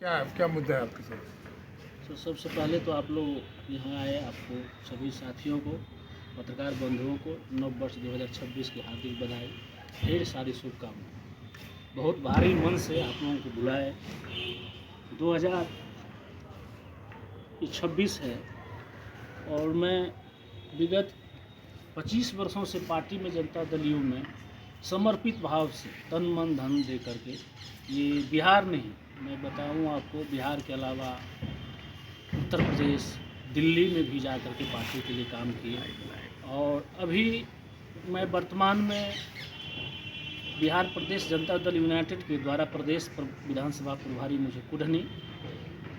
क्या मुद्दा है आपके साथ? तो सबसे पहले तो आप लोग यहाँ आए, आपको सभी साथियों को, पत्रकार बंधुओं को नव वर्ष 2026 की हार्दिक बधाई, ढेर सारी शुभकामनाएं। बहुत भारी मन से आप लोगों को बुलाए। 2026 है और मैं विगत 25 वर्षों से पार्टी में, जनता दल यू में समर्पित भाव से तन मन धन दे करके, ये बिहार नहीं, मैं बताऊं आपको, बिहार के अलावा उत्तर प्रदेश, दिल्ली में भी जा करके पार्टी के लिए काम किए। और अभी मैं वर्तमान में बिहार प्रदेश जनता दल यूनाइटेड के द्वारा प्रदेश विधानसभा प्रभारी मुझे कुढ़नी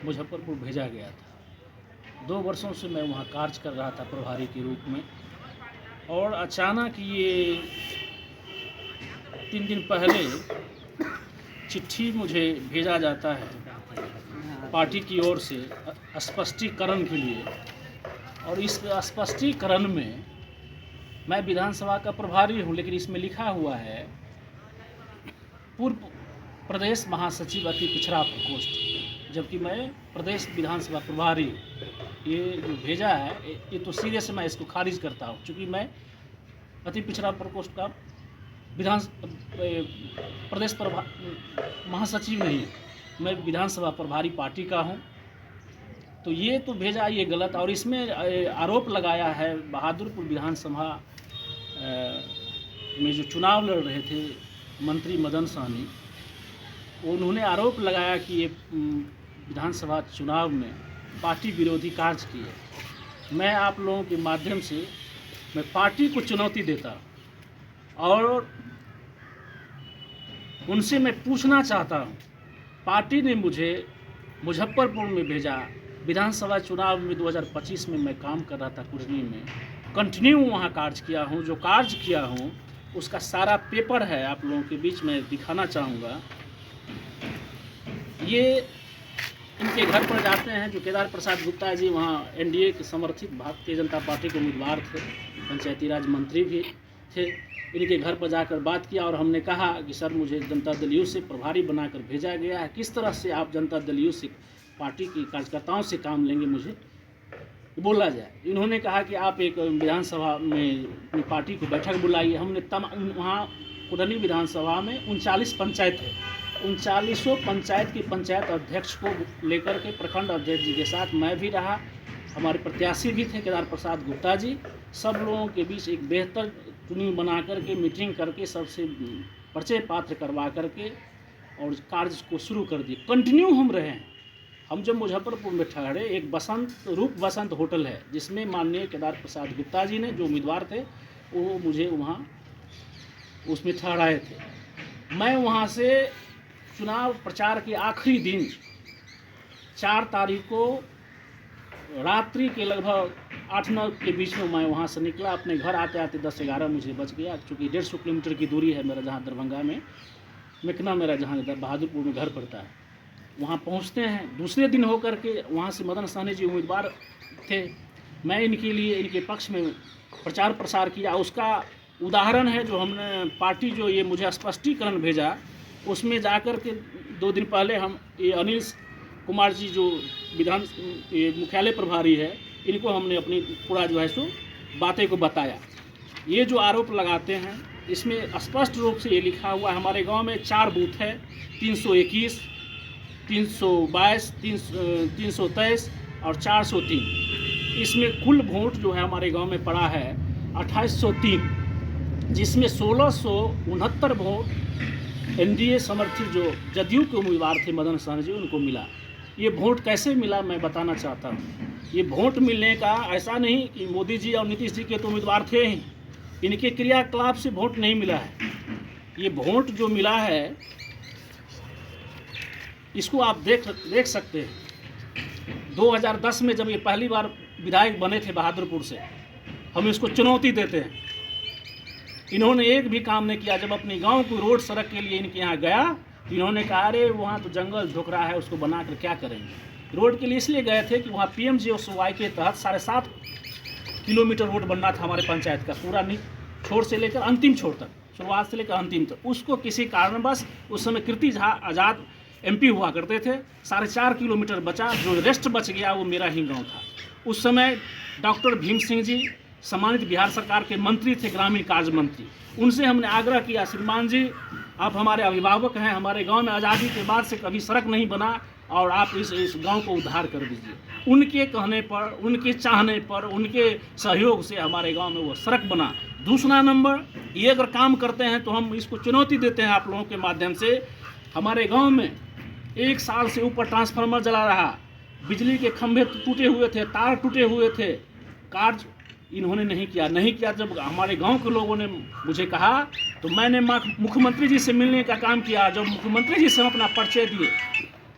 मुजफ्फरपुर भेजा गया था। 2 वर्षों से मैं वहाँ कार्य कर रहा था प्रभारी के रूप में, और अचानक ये 3 दिन पहले चिट्ठी मुझे भेजा जाता है पार्टी की ओर से स्पष्टीकरण के लिए। और इस स्पष्टीकरण में मैं विधानसभा का प्रभारी हूँ, लेकिन इसमें लिखा हुआ है पूर्व प्रदेश महासचिव अति पिछड़ा प्रकोष्ठ, जबकि मैं प्रदेश विधानसभा प्रभारी। ये जो भेजा है ये तो सीधे से मैं इसको खारिज करता हूँ, क्योंकि मैं अति पिछड़ा प्रकोष्ठ का प्रदेश महासचिव नहीं, मैं विधानसभा प्रभारी पार्टी का हूं। तो ये तो भेजा ये गलत। और इसमें आरोप लगाया है बहादुरपुर विधानसभा में जो चुनाव लड़ रहे थे मंत्री मदन सहनी, उन्होंने आरोप लगाया कि ये विधानसभा चुनाव में पार्टी विरोधी कार्य किए। मैं आप लोगों के माध्यम से मैं पार्टी को चुनौती देता और उनसे मैं पूछना चाहता हूँ, पार्टी ने मुझे मुजफ्फरपुर में भेजा, विधानसभा चुनाव में 2025 में मैं काम कर रहा था कुढ़नी में, कंटिन्यू वहाँ कार्य किया हूँ। जो कार्य किया हूँ उसका सारा पेपर है, आप लोगों के बीच में दिखाना चाहूँगा। ये इनके घर पर जाते हैं, जो केदार प्रसाद गुप्ता जी वहाँ एनडीए के समर्थित भारतीय जनता पार्टी के उम्मीदवार थे, पंचायती राज मंत्री भी थे। इनके घर पर जाकर बात किया और हमने कहा कि सर, मुझे जनता दल यू से प्रभारी बनाकर भेजा गया है, किस तरह से आप जनता दल यू से पार्टी के कार्यकर्ताओं से काम लेंगे, मुझे बोला जाए। इन्होंने कहा कि आप एक विधानसभा में पार्टी को बैठक बुलाइए। हमने वहाँ कुढ़नी विधानसभा में 39 पंचायत है, 39 पंचायत की पंचायत अध्यक्ष को लेकर के, प्रखंड अध्यक्ष जी के साथ मैं भी रहा, हमारे प्रत्याशी भी थे केदार प्रसाद गुप्ता जी, सब लोगों के बीच एक बेहतर टीम बना करके, मीटिंग करके, सबसे परिचय पात्र करवा करके और कार्य को शुरू कर दिए। कंटिन्यू हम रहे हैं। हम जब मुजफ्फरपुर में ठहरे, एक बसंत होटल है जिसमें माननीय केदार प्रसाद गुप्ता जी ने, जो उम्मीदवार थे, वो मुझे वहाँ उसमें ठहराए थे। मैं वहाँ से चुनाव प्रचार के आखिरी दिन 4 तारीख को रात्रि के लगभग 8-9 के बीच में मैं वहाँ से निकला। अपने घर आते आते 10-11 मुझे बच गया, क्योंकि 150 किलोमीटर की दूरी है मेरा, जहाँ दरभंगा में मेकना मेरा जहाँ बहादुरपुर में घर पड़ता है। वहाँ पहुँचते हैं, दूसरे दिन होकर के वहाँ से मदन सहनी जी उम्मीदवार थे, मैं इनके लिए, इनके पक्ष में प्रचार प्रसार किया। उसका उदाहरण है जो हमने पार्टी, जो ये मुझे स्पष्टीकरण भेजा, उसमें जाकर के 2 दिन पहले हम ये अनिल कुमार जी जो मुख्यालय प्रभारी है, इनको हमने अपनी पूरा जो है सो बातें को बताया। ये जो आरोप लगाते हैं इसमें स्पष्ट रूप से ये लिखा हुआ है, हमारे गांव में 4 बूथ है, 321, 322, 323 और 403। इसमें कुल वोट जो है हमारे गांव में पड़ा है 2803, जिसमें 1669 वोट एनडीए समर्थित जो जदयू के उम्मीदवार थे मदन सहनी जी, उनको मिला। ये वोट कैसे मिला मैं बताना चाहता हूँ। ये वोट मिलने का ऐसा नहीं कि मोदी जी और नीतीश जी के तो उम्मीदवार थे ही, इनके क्रियाकलाप से वोट नहीं मिला है। ये वोट जो मिला है इसको आप देख सकते हैं। 2010 में जब ये पहली बार विधायक बने थे बहादुरपुर से, हम इसको चुनौती देते हैं। इन्होंने एक भी काम नहीं किया। जब अपने गांव को रोड सड़क के लिए इनके यहाँ गया तो इन्होंने कहा, अरे वहाँ तो जंगल झुक रहा है, उसको बनाकर क्या करेंगे। रोड के लिए इसलिए गए थे कि वहाँ PMGSY के तहत 7.5 किलोमीटर रोड बनना था हमारे पंचायत का, पूरा छोर से लेकर अंतिम छोर तक, शुरुआत से लेकर अंतिम तक। उसको किसी कारणवश उस समय कीर्ति झा आज़ाद एमपी हुआ करते थे। 4.5 किलोमीटर बचा, जो रेस्ट बच गया वो मेरा ही गांव था। उस समय डॉक्टर भीम सिंह जी सम्मानित बिहार सरकार के मंत्री थे, ग्रामीण कार्य मंत्री। उनसे हमने आग्रह किया, श्रीमान जी आप हमारे अभिभावक हैं, हमारे गांव में आज़ादी के बाद से कभी सड़क नहीं बना और आप इस गांव को उद्धार कर दीजिए। उनके कहने पर, उनके चाहने पर, उनके सहयोग से हमारे गांव में वो सड़क बना। दूसरा नंबर, ये अगर काम करते हैं तो हम इसको चुनौती देते हैं आप लोगों के माध्यम से। हमारे गांव में 1 साल से ऊपर ट्रांसफार्मर जला रहा, बिजली के खंभे टूटे हुए थे, तार टूटे हुए थे, कार्य इन्होंने नहीं किया। जब हमारे गांव के लोगों ने मुझे कहा तो मैंने मुख्यमंत्री जी से मिलने का काम किया। जब मुख्यमंत्री जी से हम अपना परिचय दिए,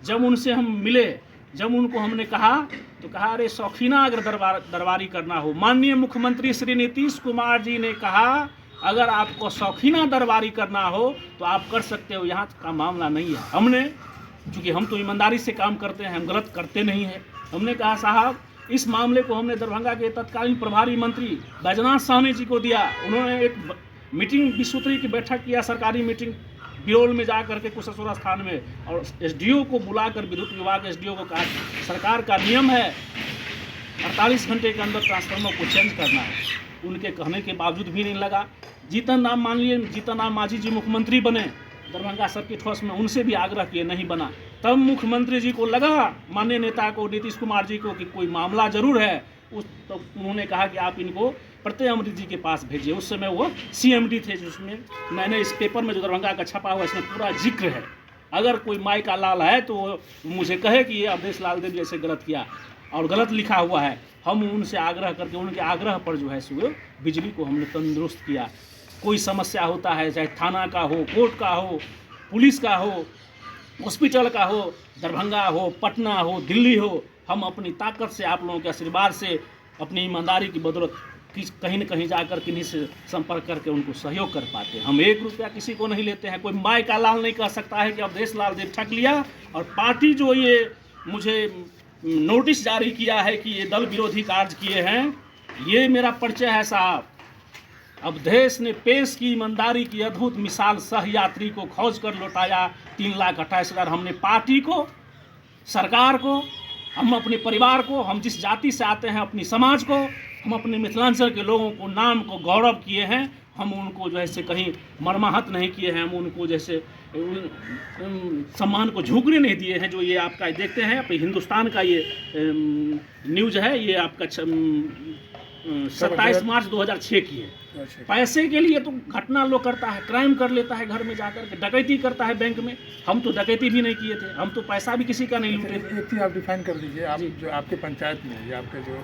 जब उनसे हम मिले, जब उनको हमने कहा तो कहा अरे शौकीना अगर दरबारी करना हो, माननीय मुख्यमंत्री श्री नीतीश कुमार जी ने कहा अगर आपको शौकीना दरबारी करना हो तो आप कर सकते हो, यहाँ का मामला नहीं है। हमने, चूँकि हम तो ईमानदारी से काम करते हैं, हम गलत करते नहीं हैं, हमने कहा साहब इस मामले को हमने दरभंगा के तत्कालीन प्रभारी मंत्री बैजनाथ साहनी जी को दिया। उन्होंने एक मीटिंग, विश्वोत्तरी की बैठक किया, सरकारी मीटिंग बिरोल में जा करके कुशेश्वर स्थान में, और एसडीओ को बुलाकर, विद्युत विभाग एसडीओ को कहा सरकार का नियम है 48 घंटे के अंदर ट्रांसफार्मर को चेंज करना है। उनके कहने के बावजूद भी नहीं लगा। जीतन राम, मान लिए जीतन राम मांझी जी मुख्यमंत्री बने दरभंगा सर्किट हाउस में, उनसे भी आग्रह किए, नहीं बना। तब मुख्यमंत्री जी को लगा, माननीय नेता को, नीतीश कुमार जी को, कि कोई मामला जरूर है। तो उन्होंने कहा कि आप इनको प्रत्यय अमृत जी के पास भेजिए। उस समय वो सीएमडी थे, जिसमें मैंने इस पेपर में जो दरभंगा का छपा हुआ इसमें पूरा जिक्र है। अगर कोई माई का लाल है तो मुझे कहे कि ये अवधेश लाल देव जैसे गलत किया और गलत लिखा हुआ है। हम उनसे आग्रह करके, उनके आग्रह पर जो है सो बिजली को हमने तंदुरुस्त किया। कोई समस्या होता है, चाहे थाना का हो, कोर्ट का हो, पुलिस का हो, हॉस्पिटल का हो, दरभंगा हो, पटना हो, दिल्ली हो, हम अपनी ताकत से, आप लोगों के आशीर्वाद से, अपनी ईमानदारी की बदौलत कहीं न कहीं जाकर किन्हीं से संपर्क करके उनको सहयोग कर पाते हैं। हम 1 रुपया किसी को नहीं लेते हैं। कोई माई का लाल नहीं कह सकता है कि अवधेश लाल देव ठग लिया। और पार्टी जो ये मुझे नोटिस जारी किया है कि ये दल विरोधी कार्य किए हैं, ये मेरा परिचय है साहब। अवधेश ने पेश की ईमानदारी की अद्भुत मिसाल, सह यात्री को खोज कर लौटाया 3,28,000। हमने पार्टी को, सरकार को, हम अपने परिवार को, हम जिस जाति से आते हैं, अपनी समाज को, हम अपने मिथिलांचल के लोगों को, नाम को गौरव किए हैं। हम उनको जैसे कहीं मर्माहत नहीं किए हैं, हम उनको जैसे सम्मान को झुकने नहीं दिए हैं। जो ये आपका देखते हैं, हिंदुस्तान का ये न्यूज़ है, ये आपका 27 मार्च 2006 की है। पैसे के लिए तो घटना लोग करता है, क्राइम कर लेता है, घर में जाकर के डकैती करता है बैंक में। हम तो डकैती भी नहीं किए थे, हम तो पैसा भी किसी का नहीं लूटे थे। एक चीज़ आप डिफाइन कर दीजिए, आप जो आपके पंचायत में या आपका जो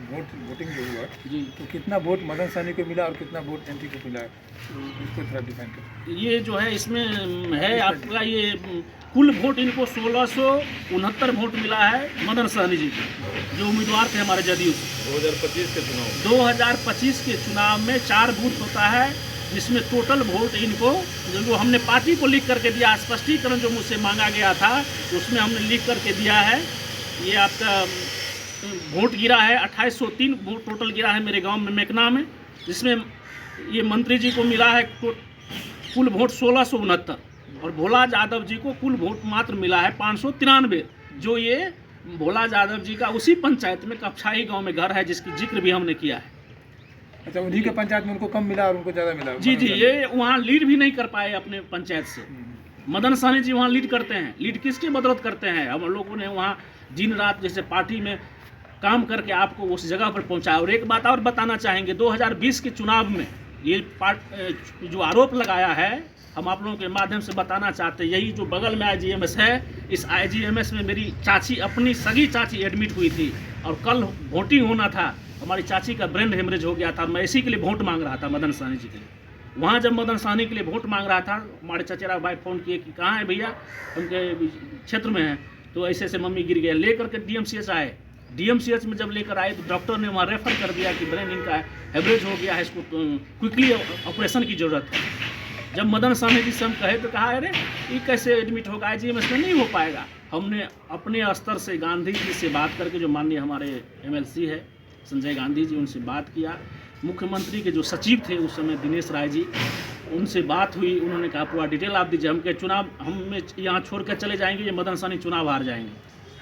वोटिंग जो हुआ जी, तो कितना वोट मदन सहनी को मिला और कितना वोट एंटी को मिला, तो इसको थोड़ा डिफाइन कर। ये जो है इसमें है आपका, ये कुल वोट इनको 1669 वोट मिला है मदन सहनी जी को, जो उम्मीदवार थे हमारे जदयू से। 2025 के चुनाव में 4 बूथ होता है, जिसमें टोटल वोट इनको, जो हमने पार्टी को लिख करके दिया, स्पष्टीकरण जो मुझसे मांगा गया था उसमें हमने लिख करके दिया है। ये आपका वोट गिरा है 2803 वोट टोटल गिरा है मेरे गांव में, मेकना में, जिसमें ये मंत्री जी को मिला है कुल वोट 1669 और भोला यादव जी को कुल वोट मात्र मिला है 593। जो ये भोला यादव जी का उसी पंचायत में कपछाई गांव में घर है, जिसकी जिक्र भी हमने किया है। अच्छा, उन्हीं के पंचायत में उनको कम मिला और उनको ज़्यादा मिला? जी, ये वहाँ लीड भी नहीं कर पाए अपने पंचायत से। मदन सहनी जी वहाँ लीड करते हैं। लीड किसकी बदौलत करते हैं? हम लोगों ने वहाँ दिन रात जैसे पार्टी में काम करके आपको उस जगह पर पहुँचाया। और एक बात और बताना चाहेंगे, 2020 के चुनाव में ये जो आरोप लगाया है, हम आप लोगों के माध्यम से बताना चाहते हैं। यही जो बगल में IGMS है, इस IGMS में मेरी चाची, अपनी सगी चाची एडमिट हुई थी और कल वोटिंग होना था। हमारी चाची का ब्रेन हेमरेज हो गया था। मैं इसी के लिए वोट मांग रहा था, मदन सहनी जी के लिए। वहाँ जब मदन सहनी के लिए वोट मांग रहा था, हमारे चचेरा भाई फ़ोन किए कि कहाँ है भैया, उनके क्षेत्र में है। तो ऐसे ऐसे मम्मी गिर गए, लेकर के DMCH आए। DMCH में जब लेकर आए तो डॉक्टर ने वहाँ रेफर कर दिया कि ब्रेन इनका हेमरेज हो गया है, इसको क्विकली ऑपरेशन की ज़रूरत है। जब मदन सहनी जी से हम कहे तो कहा अरे ये कैसे एडमिट होगा, IGMS में नहीं हो पाएगा। हमने अपने स्तर से गांधी जी से बात करके, जो माननीय हमारे MLC है संजय गांधी जी, उनसे बात किया। मुख्यमंत्री के जो सचिव थे उस समय दिनेश राय जी, उनसे बात हुई, उन्होंने कहा पूरा डिटेल आप दीजिए। हम के चुनाव हम यहाँ छोड़ कर चले जाएंगे, ये मदन सहनी चुनाव हार जाएंगे।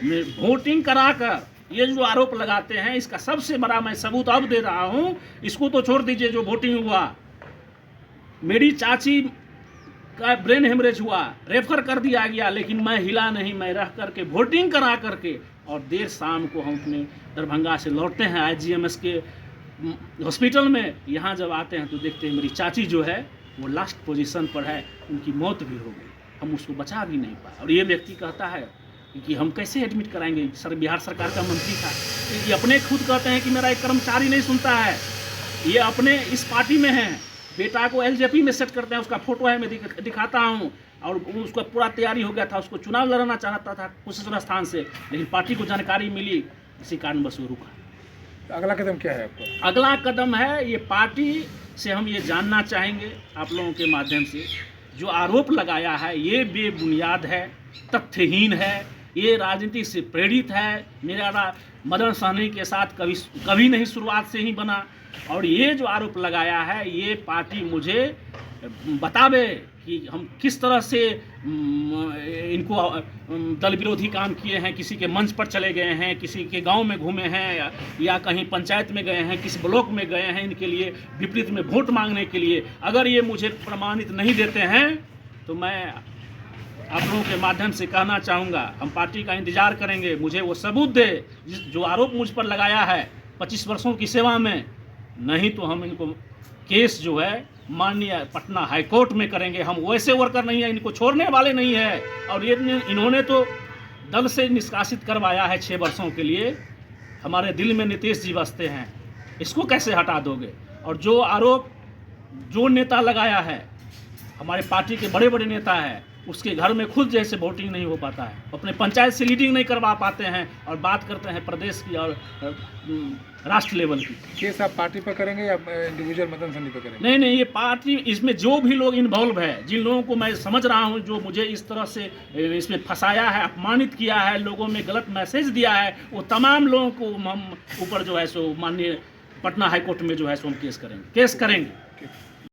मैं वोटिंग करा कर ये जो आरोप लगाते हैं, इसका सबसे बड़ा मैं सबूत अब दे रहा हूँ। इसको तो छोड़ दीजिए, जो वोटिंग हुआ, मेरी चाची का ब्रेन हेमरेज हुआ, रेफर कर दिया गया, लेकिन मैं हिला नहीं, मैं रह करके वोटिंग करा करके, और देर शाम को हम अपने दरभंगा से लौटते हैं IGMS के हॉस्पिटल में। यहाँ जब आते हैं तो देखते हैं मेरी चाची जो है वो लास्ट पोजीशन पर है, उनकी मौत भी हो गई, हम उसको बचा भी नहीं पाए। और ये व्यक्ति कहता है कि हम कैसे एडमिट कराएंगे, सर बिहार सरकार का मंत्री था। ये अपने खुद कहते हैं कि मेरा एक कर्मचारी नहीं सुनता है, ये अपने इस पार्टी में है, बेटा को LJP में सेट करते हैं, उसका फोटो है, मैं दिखाता हूँ। और उसका पूरा तैयारी हो गया था, उसको चुनाव लड़ना चाहता था कुशेश्वर स्थान से, लेकिन पार्टी को जानकारी मिली, इसी कारणवश वो रुका। अगला कदम क्या है आपका? अगला कदम है, ये पार्टी से हम ये जानना चाहेंगे आप लोगों के माध्यम से, जो आरोप लगाया है ये बेबुनियाद है, तथ्यहीन है, ये राजनीति से प्रेरित है। मेरा मदन सहनी के साथ कभी नहीं शुरुआत से ही बना, और ये जो आरोप लगाया है ये पार्टी मुझे बतावे कि हम किस तरह से इनको दल विरोधी काम किए हैं, किसी के मंच पर चले गए हैं, किसी के गांव में घूमे हैं, या कहीं पंचायत में गए हैं, किसी ब्लॉक में गए हैं इनके लिए विपरीत में वोट मांगने के लिए। अगर ये मुझे प्रमाणित नहीं देते हैं तो मैं आप लोगों के माध्यम से कहना चाहूँगा, हम पार्टी का इंतजार करेंगे, मुझे वो सबूत दे जो आरोप मुझ पर लगाया है 25 वर्षों की सेवा में, नहीं तो हम इनको केस जो है माननीय पटना हाई कोर्ट में करेंगे। हम वैसे वर्कर नहीं है, इनको छोड़ने वाले नहीं है। और ये इन्होंने तो दल से निष्कासित करवाया है 6 वर्षों के लिए। हमारे दिल में नीतीश जी बसते हैं, इसको कैसे हटा दोगे? और जो आरोप जो नेता लगाया है, हमारे पार्टी के बड़े बड़े नेता हैं, उसके घर में खुद जैसे वोटिंग नहीं हो पाता है, अपने पंचायत से लीडिंग नहीं करवा पाते हैं, और बात करते हैं प्रदेश की और राष्ट्र लेवल की। केस आप पार्टी पर करेंगे या इंडिविजुअल मदन सहनी पर करेंगे? नहीं, ये पार्टी, इसमें जो भी लोग इन्वॉल्व है, जिन लोगों को मैं समझ रहा हूँ जो मुझे इस तरह से इसमें फंसाया है, अपमानित किया है, लोगों में गलत मैसेज दिया है, वो तमाम लोगों को हम ऊपर जो है सो माननीय पटना हाई कोर्ट में जो है सो हम केस करेंगे।